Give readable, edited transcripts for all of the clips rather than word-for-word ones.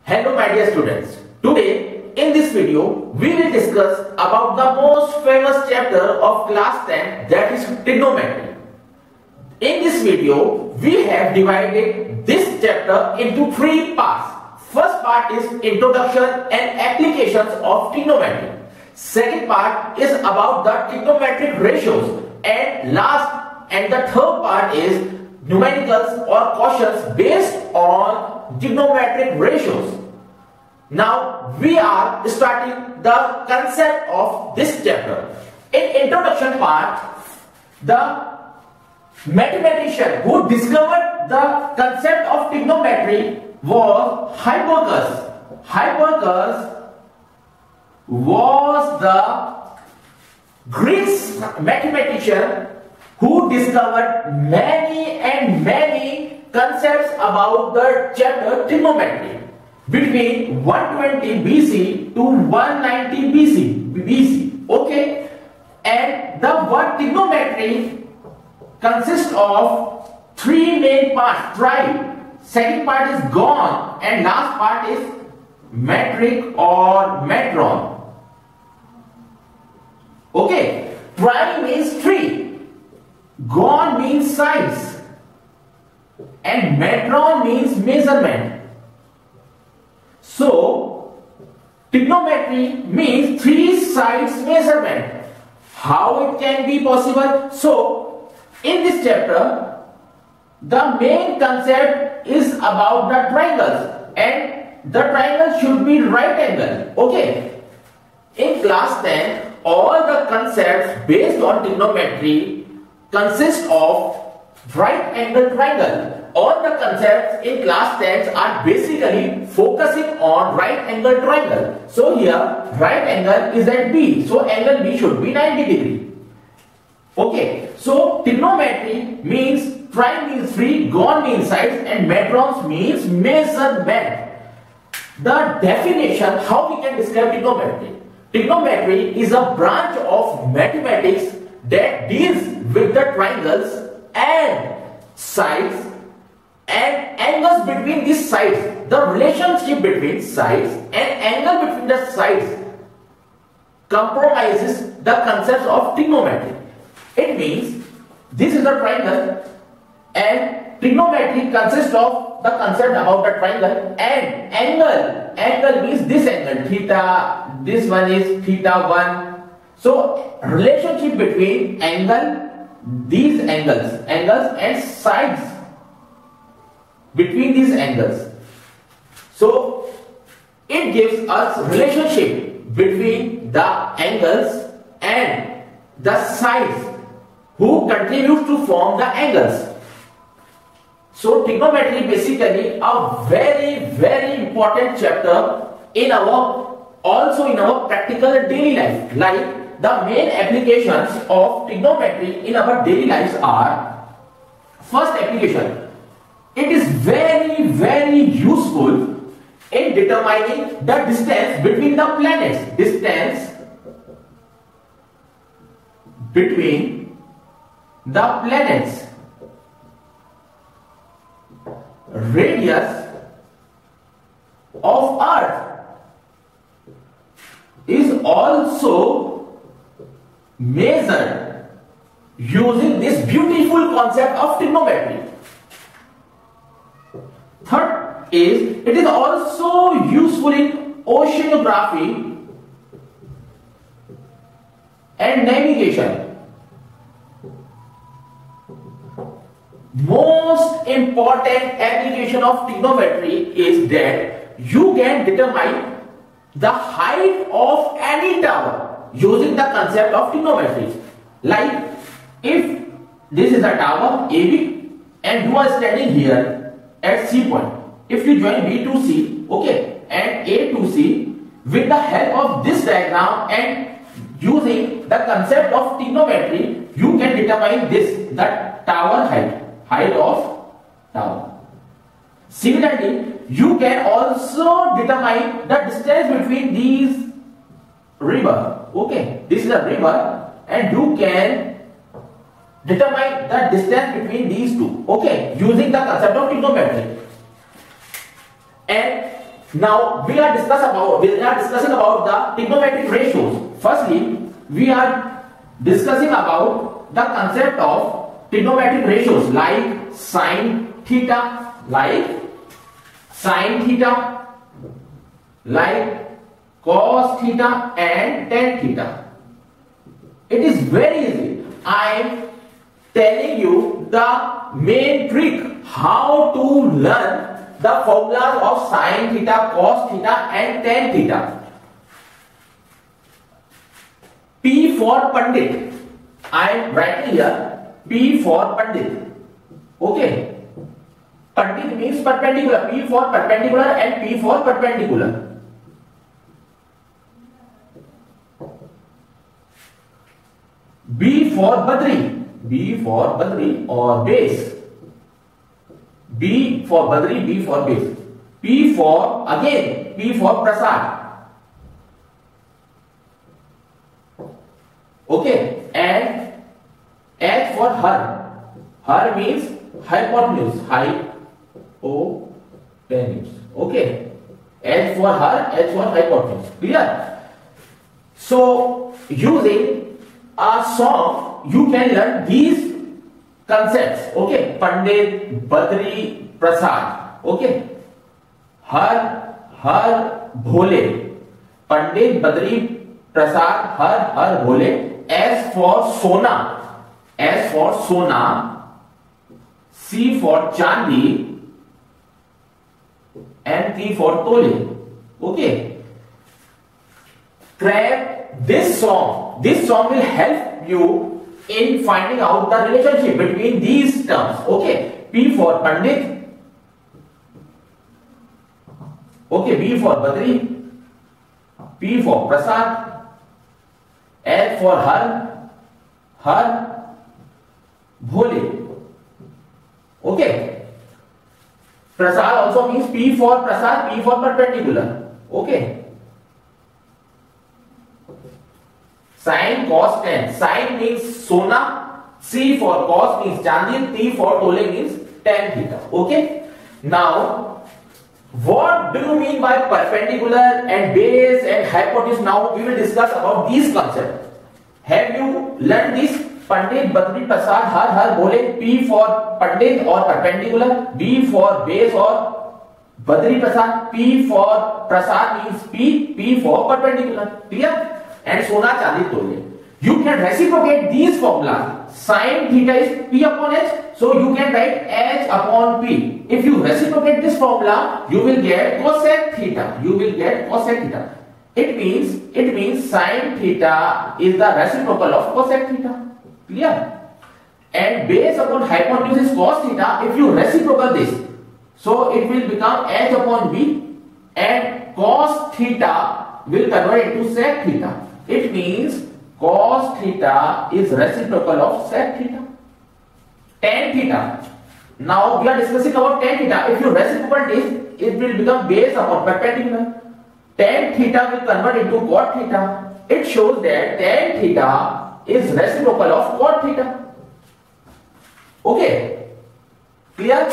Hello my dear students. Today in this video we will discuss about the most famous chapter of class 10, that is trigonometry. In this video we have divided this chapter into three parts. First part is introduction and applications of trigonometry. Second part is about the trigonometric ratios, and the third part is numericals or quotients based on trigonometric ratios. Now we are starting the concept of this chapter. In introduction part, the mathematician who discovered the concept of trigonometry was Hipparchus. Hipparchus was the Greek mathematician who discovered many concepts about the chapter trigonometry between 120 BC to 190 BC. Okay, and the word trigonometry consists of three main parts: tri, second part is gon, and last part is metric or metron. Okay, tri means three, gon means size, and metron means measurement. So trigonometry means three sides measurement. How it can be possible? So in this chapter the main concept is about the triangles, and the triangle should be right angle. Okay, in class 10 all the concepts based on trigonometry consist of right angle triangle. All the concepts in class 10 are basically focusing on right angle triangle. So here right angle is at B, so angle B should be 90 degree. Okay, so trigonometry means tri means three, gon means size, and metrons means measurement. The definition, how we can describe trigonometry? Trigonometry is a branch of mathematics that deals with the triangles and sides and angles between these sides. The relationship between sides and angle between the sides compromises the concepts of trigonometry. It means this is a triangle, and trigonometry consists of the concept about the triangle and angle. Angle means this angle theta, this one is theta 1. So relationship between angle, these angles and sides between these angles. So it gives us relationship between the angles and the sides who contribute to form the angles. So trigonometry basically a very important chapter in our practical daily life. Like the main applications of trigonometry in our daily lives are: first application, it is very useful in determining the distance between the planets. Distance between the planets. Radius of Earth is also measured using this beautiful concept of trigonometry. Third is, it is also useful in oceanography and navigation. Most important application of trigonometry is that you can determine the height of any tower using the concept of trigonometry. Like if this is a tower AB and you are standing here at C point. If you join B to C, okay, and A to C, with the help of this diagram and using the concept of trigonometry, you can determine this, the tower height of tower. Similarly, you can also determine the distance between these river. Okay, this is a river, and you can determine the distance between these two, okay, using the concept of trigonometry. And Now we are discussing about the trigonometric ratios. Firstly, we are discussing about the concept of trigonometric ratios like sine theta, like cos theta and tan theta. It is very easy. I am telling you the main trick how to learn the formulas of sine theta, cos theta and tan theta. P for Pandit. I am writing here P for Pandit. Okay. Pandit means perpendicular. P for perpendicular and P for perpendicular. B for Badri. B for Badri or base. B for Badri, B for base. P for Prasad. Okay, and H for Har. Har means hypotenuse. Hypotenuse. Okay. H for Har, H for hypotenuse. Clear? So, using a song, you can learn these concepts. Okay, Pandit, Badri, Prasad. Okay, Har, Bhole. Pandit, Badri, Prasad, Har, Bhole. S for Sona. C for Chandi, and T for Tole. Okay. Grab this song. This song will help you in finding out the relationship between these terms. Okay. P for Pandit. Okay. B for Badri. P for Prasad. L for Har, Bhole. Okay. Prasad also means P for Prasad, P for perpendicular. Okay. Sine, cos, tan. Sine means Sona. C for cos means Chandi. T for Tole means tan theta. Okay. Now, what do you mean by perpendicular and base and hypotenuse? Now we will discuss about these concepts. Have you learned this? Pandit, Badri, Prasad, Har, Bhole. P for Pandit or perpendicular. B for base or Badri, Prasad. P for Prasad means P for perpendicular. Clear? And Sona, Chandi, Tole. You can reciprocate these formulas. Sin theta is P upon H. So you can write H upon P. If you reciprocate this formula, you will get cosec theta. It means sin theta is the reciprocal of cosec theta. Clear? And base upon hypotenuse is cos theta. If you reciprocal this, so it will become H upon B, and cos theta will convert into sec theta. It means cos theta is reciprocal of sec theta. Tan theta. Now we are discussing about tan theta. If you reciprocal this, it will become base upon perpendicular. Tan theta will convert into cot theta. It shows that tan theta is reciprocal of cot theta. Okay. Clear?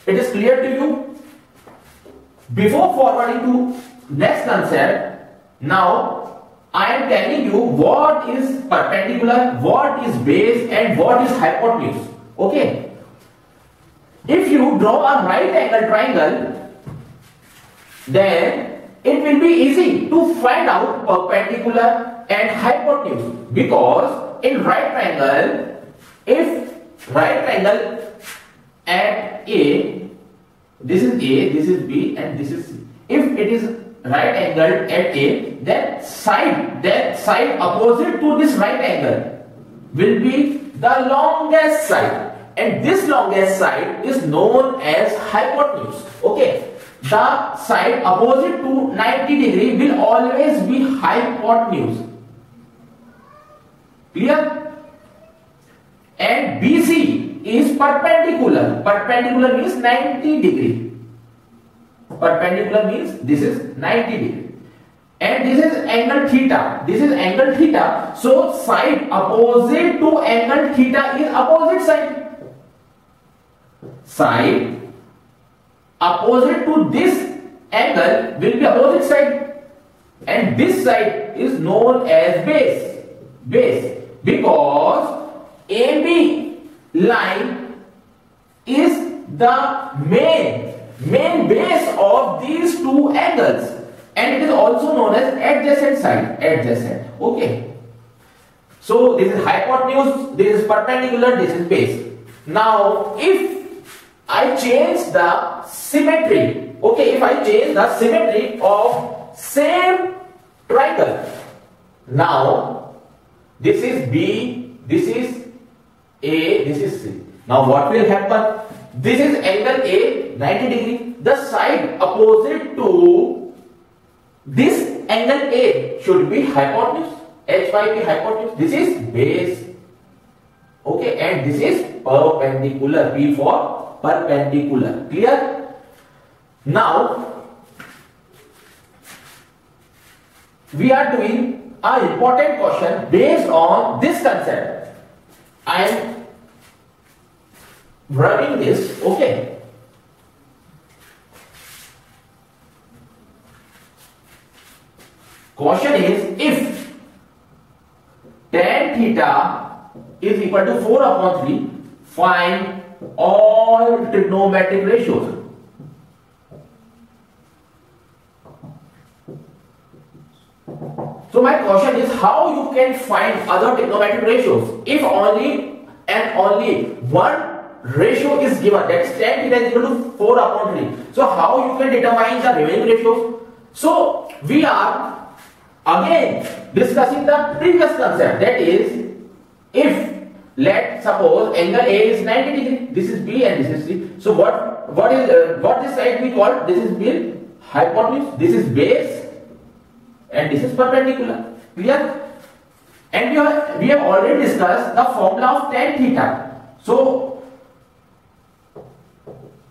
It is clear to you? Before forwarding to next concept, now I am telling you what is perpendicular, what is base, and what is hypotenuse. Okay. If you draw a right angle triangle, then it will be easy to find out perpendicular and hypotenuse, because in right triangle, if right triangle at A, this is A, this is B, and this is C. If it is right angle at A, that side opposite to this right angle will be the longest side, and this longest side is known as hypotenuse. Okay, the side opposite to 90 degree will always be hypotenuse. Clear? And BC is perpendicular. Perpendicular means 90 degree. Perpendicular means this is 90 degree. And this is angle theta. This is angle theta. So side opposite to angle theta is opposite side. Side opposite to this angle will be opposite side, and this side is known as base, because AB line is the main base of these two angles, and it is also known as adjacent side, okay. So this is hypotenuse, this is perpendicular, this is base. Now if I change the symmetry, okay, if I change the symmetry of same triangle, now this is B, this is A, this is C. Now what will happen? This is angle A, 90 degree. The side opposite to this angle A should be hypotenuse. H by P hypotenuse. This is base. Okay, and this is perpendicular. P for perpendicular. Clear? Now we are doing an important question based on this concept. I am running this, okay. Question is, if tan theta is equal to 4 upon 3, find all trigonometric ratios. So my question is, how you can find other trigonometric ratios if only and only one ratio is given, that is tan theta is equal to 4 upon 3. So how you can determine the remaining ratios? So we are again discussing the previous concept, that is, if let suppose angle A is 90 degree, this is B and this is C. So what this side we call, this is B, hypotenuse, this is base, and this is perpendicular. Clear? And we have already discussed the formula of tan theta. So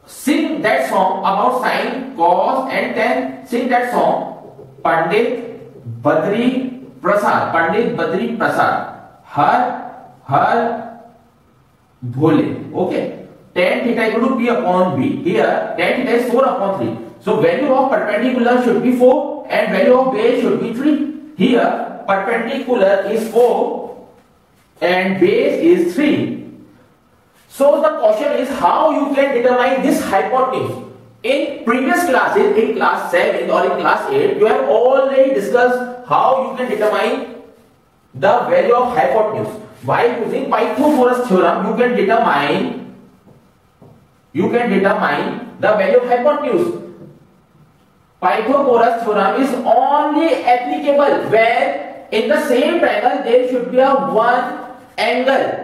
sing that song about sine, cos and tan. Sing that song. Pandit Badri Prasad. Har Bhole. Okay. Tan theta equal to P upon B. Here tan theta is 4 upon 3. So value of perpendicular should be 4 and value of base should be 3. Here perpendicular is 4 and base is 3. So the question is, how you can determine this hypotenuse? In previous classes, in class 7 or in class 8, you have already discussed how you can determine the value of hypotenuse. By using Pythagoras theorem, you can determine the value of hypotenuse. Pythagoras theorem is only applicable where in the same triangle there should be a one angle,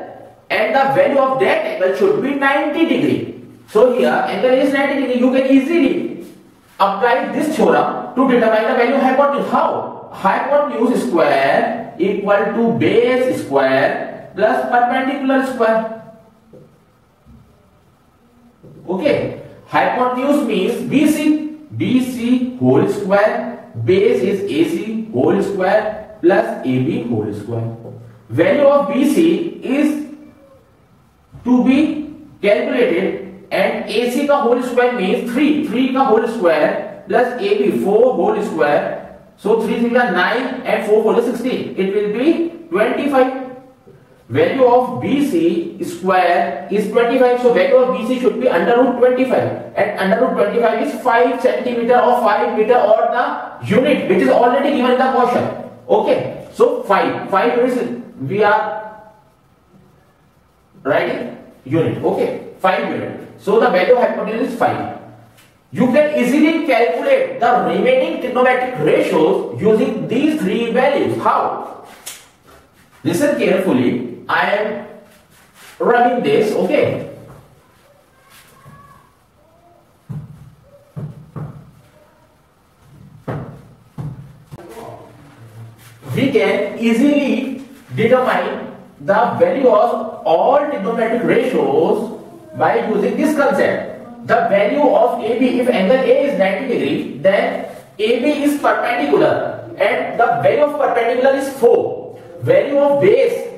and the value of that angle should be 90 degree. So here angle is 90 degree. You can easily apply this theorem to determine the value of hypotenuse. How? Hypotenuse square equal to base square plus perpendicular square. Okay. Hypotenuse means BC whole square, base is AC whole square plus AB whole square. Value of BC is to be calculated, and AC का whole square means 3 का whole square plus AB 4 whole square. So 3 is 9 and 4 whole is 16. It will be 25. Value of BC square is 25. So value of BC should be under root 25, and under root 25 is 5 centimeter or 5 meter or the unit which is already given in the question. Okay. So 5 units we are writing unit. Okay. 5 unit. So the value of hypotenuse is 5. You can easily calculate the remaining trigonometric ratios using these three values. How? Listen carefully. I am running this. Okay. We can easily determine the value of all trigonometric ratios by using this concept. The value of AB, if angle A is 90 degree, then AB is perpendicular, and the value of perpendicular is 4. Value of base,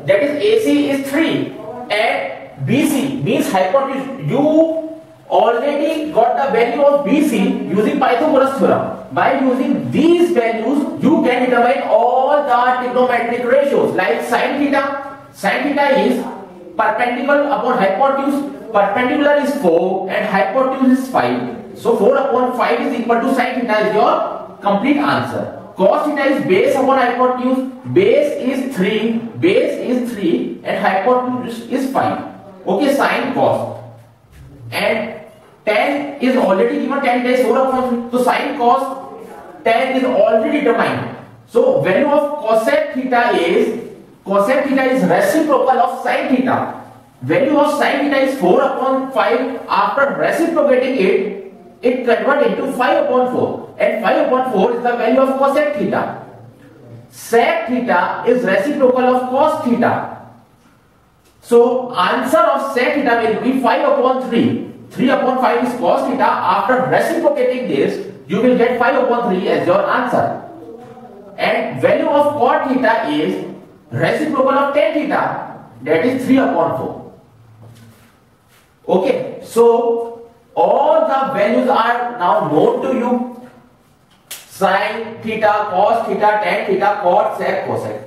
that is AC, is 3, and BC means hypotenuse. You already got the value of BC using Pythagoras theorem. By using these values, you can determine all the trigonometric ratios like sin theta. Sin theta is perpendicular upon hypotenuse. Perpendicular is 4 and hypotenuse is 5. So 4 upon 5 is equal to sin theta is your complete answer. Cos theta is base upon hypotenuse. Base is 3 and hypotenuse is 5. Okay, sin cos. And tan is already given, tan is 4 upon 3. So sin cos tan is already determined. So value of cosec theta is reciprocal of sin theta. Value of sin theta is 4 upon 5. After reciprocating it converts into 5 upon 4. And 5 upon 4 is the value of cosec theta. Sec theta is reciprocal of cos theta. So answer of sec theta will be 5 upon 3. 3 upon 5 is cos theta. After reciprocating this, you will get 5 upon 3 as your answer. And value of cot theta is reciprocal of tan theta, that is 3 upon 4. Okay, so all the values are now known to you. Sin theta, cos theta, tan theta, cot, sec, cosec.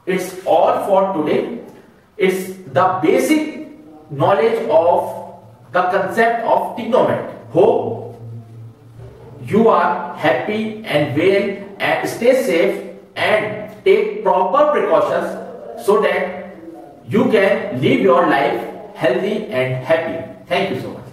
It's all for today. It's the basic knowledge of the concept of trigonometry. Hope you are happy and well and stay safe and take proper precautions so that you can live your life healthy and happy. Thank you so much.